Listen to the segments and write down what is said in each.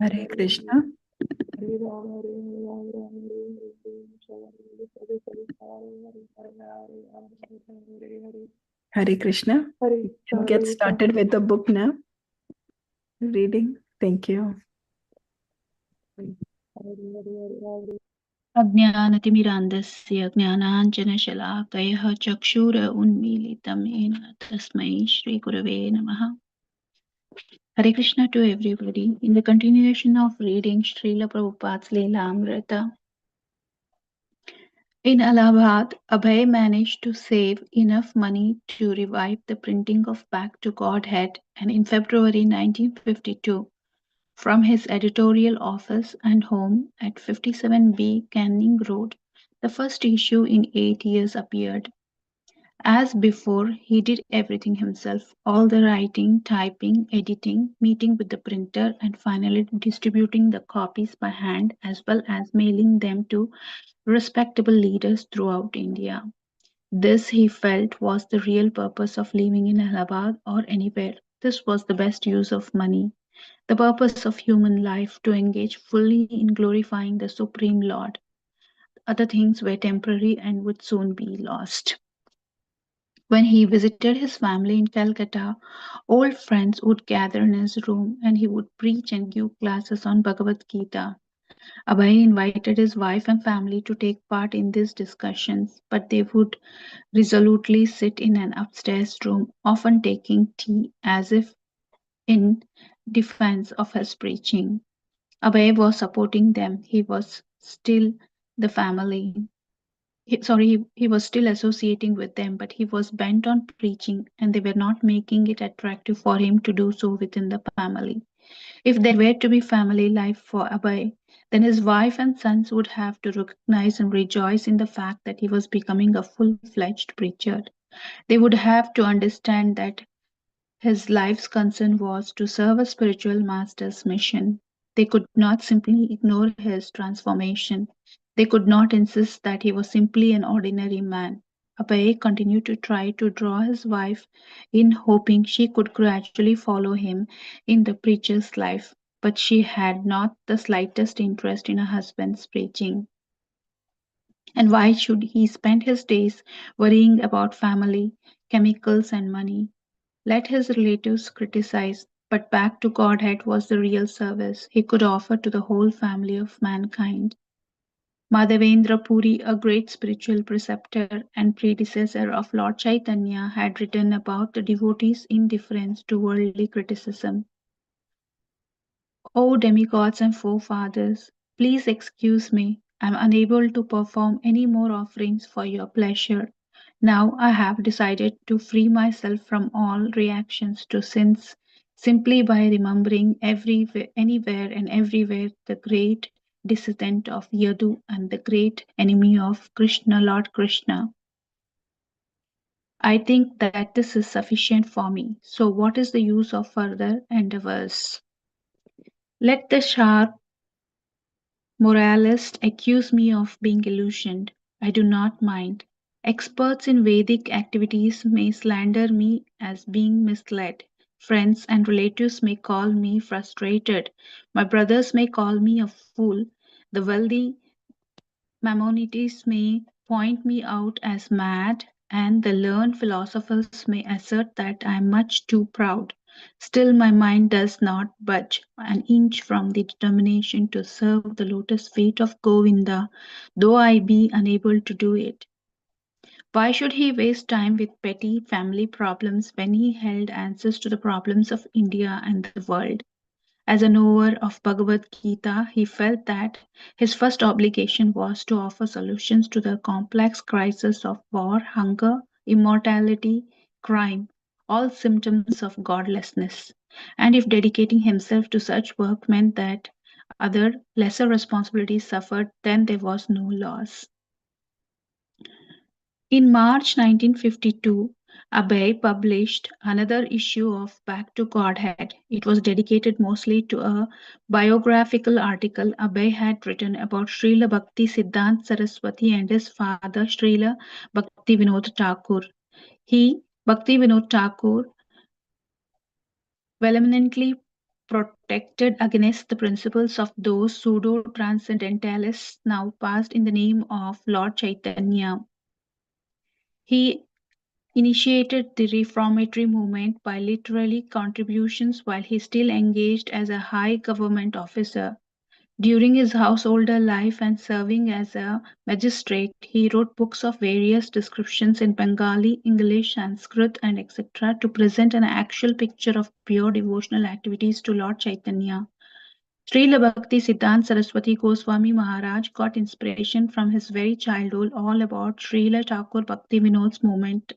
Hare Krishna. Hare Krishna. We can get started with the book now. Reading. Thank you. अज्ञानतिमिरान्धस्य ज्ञानाञ्जनशलाकयः चक्षुर उन्मीलितं येन तस्मै श्रीगुरवे नमः. Hare Krishna to everybody. In the continuation of reading Srila Prabhupada's Lilamrita, in Allahabad, Abhay managed to save enough money to revive the printing of Back to Godhead, and in February 1952, from his editorial office and home at 57B Canning Road, the first issue in 8 years appeared. As before, he did everything himself, all the writing, typing, editing, meeting with the printer, and finally distributing the copies by hand, as well as mailing them to respectable leaders throughout India. This, he felt, was the real purpose of living in Allahabad or anywhere. This was the best use of money, the purpose of human life, to engage fully in glorifying the Supreme Lord. Other things were temporary and would soon be lost. When he visited his family in Calcutta, old friends would gather in his room and he would preach and give classes on Bhagavad Gita. Abhay invited his wife and family to take part in these discussions, but they would resolutely sit in an upstairs room, often taking tea as if in defense of his preaching. Abhay was supporting them. He was still the family. He was still associating with them, but he was bent on preaching, and they were not making it attractive for him to do so within the family. If there were to be family life for Abhay, then his wife and sons would have to recognize and rejoice in the fact that he was becoming a full-fledged preacher. They would have to understand that his life's concern was to serve a spiritual master's mission. They could not simply ignore his transformation. They could not insist that he was simply an ordinary man. Abhay continued to try to draw his wife in, hoping she could gradually follow him in the preacher's life, but she had not the slightest interest in her husband's preaching. And why should he spend his days worrying about family, chemicals, and money? Let his relatives criticize, but Back to Godhead was the real service he could offer to the whole family of mankind. Madhavendra Puri, a great spiritual preceptor and predecessor of Lord Chaitanya, had written about the devotees' indifference to worldly criticism. O demigods and forefathers, please excuse me. I am unable to perform any more offerings for your pleasure. Now I have decided to free myself from all reactions to sins simply by remembering anywhere and everywhere the great descendant of Yadu and the great enemy of Krishna, Lord Krishna. I think that this is sufficient for me. So what is the use of further endeavors? Let the sharp moralists accuse me of being illusioned. I do not mind. Experts in Vedic activities may slander me as being misled. Friends and relatives may call me frustrated. My brothers may call me a fool. The wealthy Maimonides may point me out as mad, and the learned philosophers may assert that I am much too proud. Still my mind does not budge an inch from the determination to serve the lotus feet of Govinda, though I be unable to do it. Why should he waste time with petty family problems when he held answers to the problems of India and the world? As a knower of Bhagavad Gita, he felt that his first obligation was to offer solutions to the complex crises of war, hunger, immortality, crime, all symptoms of godlessness. And if dedicating himself to such work meant that other lesser responsibilities suffered, then there was no loss. In March 1952, Abhay published another issue of Back to Godhead. It was dedicated mostly to a biographical article Abhay had written about Srila Bhakti Siddhanta Saraswati and his father Srila Bhakti Vinod Thakur. He Bhakti Vinod Thakur vehemently protested against the principles of those pseudo-transcendentalists now passed in the name of Lord Chaitanya. He initiated the reformatory movement by literary contributions while he still engaged as a high government officer. During his householder life and serving as a magistrate, he wrote books of various descriptions in Bengali, English, Sanskrit, and etc. to present an actual picture of pure devotional activities to Lord Chaitanya. Srila Bhakti Siddhanta Saraswati Goswami Maharaj got inspiration from his very childhood all about Srila Thakur Bhakti Vinod's movement.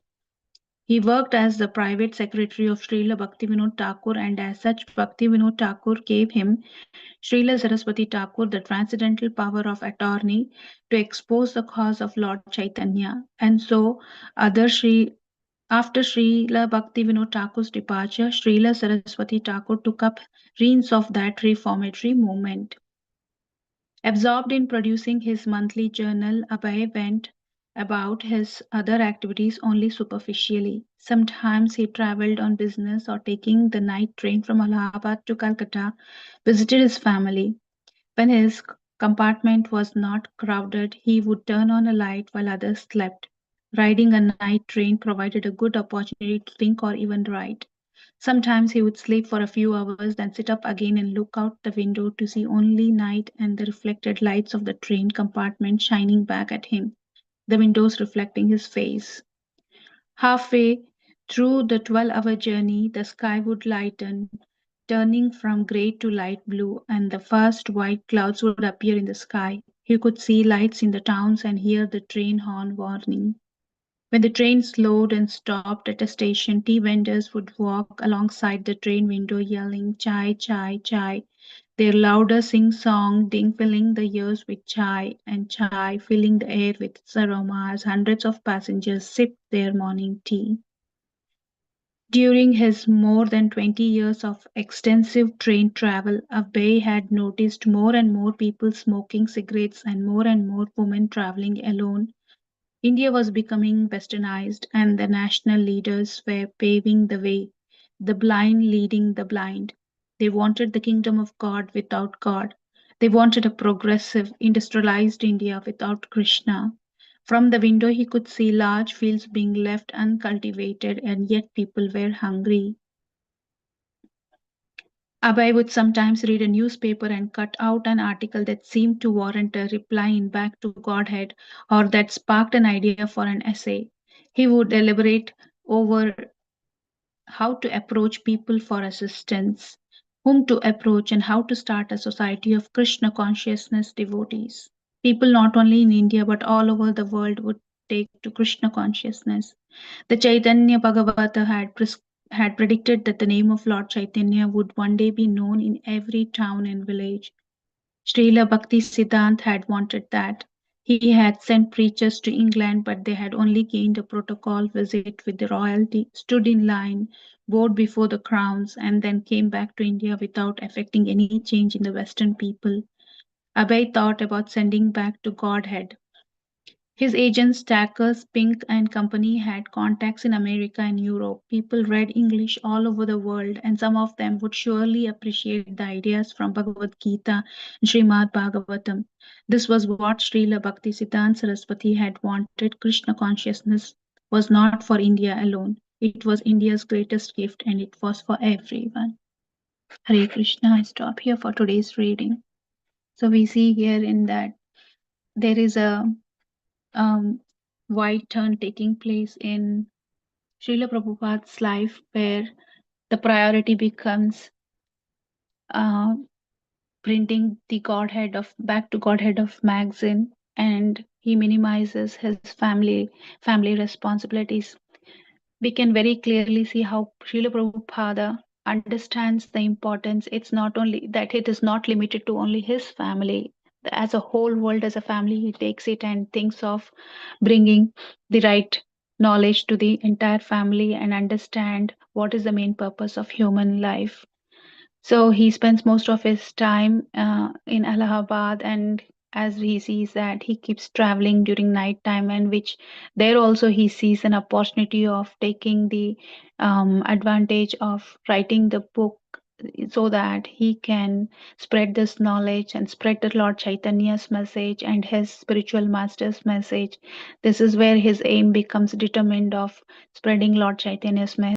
He worked as the private secretary of Srila Bhaktivinoda Thakur, and as such Bhaktivinoda Thakur gave him Srila Saraswati Thakur the transcendental power of attorney to expose the cause of Lord Chaitanya. And so after Srila Bhaktivinoda Thakur's departure, Srila Saraswati Thakur took up reins of that reformatory movement. Absorbed in producing his monthly journal, Abhay went about his other activities only superficially. Sometimes he travelled on business or taking the night train from Allahabad to Calcutta, visited his family. When his compartment was not crowded, he would turn on a light while others slept. Riding a night train provided a good opportunity to think or even write. Sometimes he would sleep for a few hours, then sit up again and look out the window to see only night and the reflected lights of the train compartment shining back at him, the windows reflecting his face. Halfway through the 12-hour journey, the sky would lighten, turning from grey to light blue, and the first white clouds would appear in the sky. He could see lights in the towns and hear the train horn warning. When the train slowed and stopped at a station, tea vendors would walk alongside the train window yelling chai, chai, chai, their louder sing-song filling the ears with chai, and chai filling the air with its aroma as hundreds of passengers sipped their morning tea. During his more than 20 years of extensive train travel, Abhay had noticed more and more people smoking cigarettes and more women traveling alone. India was becoming westernized, and the national leaders were paving the way, the blind leading the blind. They wanted the kingdom of God without God. They wanted a progressive, industrialized India without Krishna. From the window, he could see large fields being left uncultivated, and yet people were hungry. Abhay would sometimes read a newspaper and cut out an article that seemed to warrant a reply in back to Godhead or that sparked an idea for an essay. He would deliberate over how to approach people for assistance, whom to approach, and how to start a society of Krishna consciousness devotees. People not only in India but all over the world would take to Krishna consciousness. The Chaitanya Bhagavata had predicted that the name of Lord Chaitanya would one day be known in every town and village. Srila Bhakti Siddhant had wanted that. He had sent preachers to England, but they had only gained a protocol visit with the royalty, stood in line, bowed before the crowns, and then came back to India without effecting any change in the Western people. Abhay thought about sending back to Godhead. His agents Stackers, Pink and Company had contacts in America and Europe. People read English all over the world, and some of them would surely appreciate the ideas from Bhagavad Gita and Srimad Bhagavatam. This was what Srila Bhaktisiddhanta Saraswati had wanted. Krishna consciousness was not for India alone. It was India's greatest gift, and it was for everyone. Hare Krishna. I stop here for today's reading. So we see here in that there is a wide turn taking place in Srila Prabhupada's life, where the priority becomes uh, printing the Godhead of Back to Godhead of magazine, and he minimizes his family responsibilities. We can very clearly see how Srila Prabhupada understands the importance. It's not only that it is not limited to only his family. As a whole world, as a family, he takes it and thinks of bringing the right knowledge to the entire family and understand what is the main purpose of human life. So he spends most of his time in Allahabad, and as he sees that he keeps traveling during night time, and which there also he sees an opportunity of taking the advantage of writing the book so that he can spread this knowledge and spread the Lord Chaitanya's message and his spiritual master's message. This is where his aim becomes determined of spreading Lord Chaitanya's message.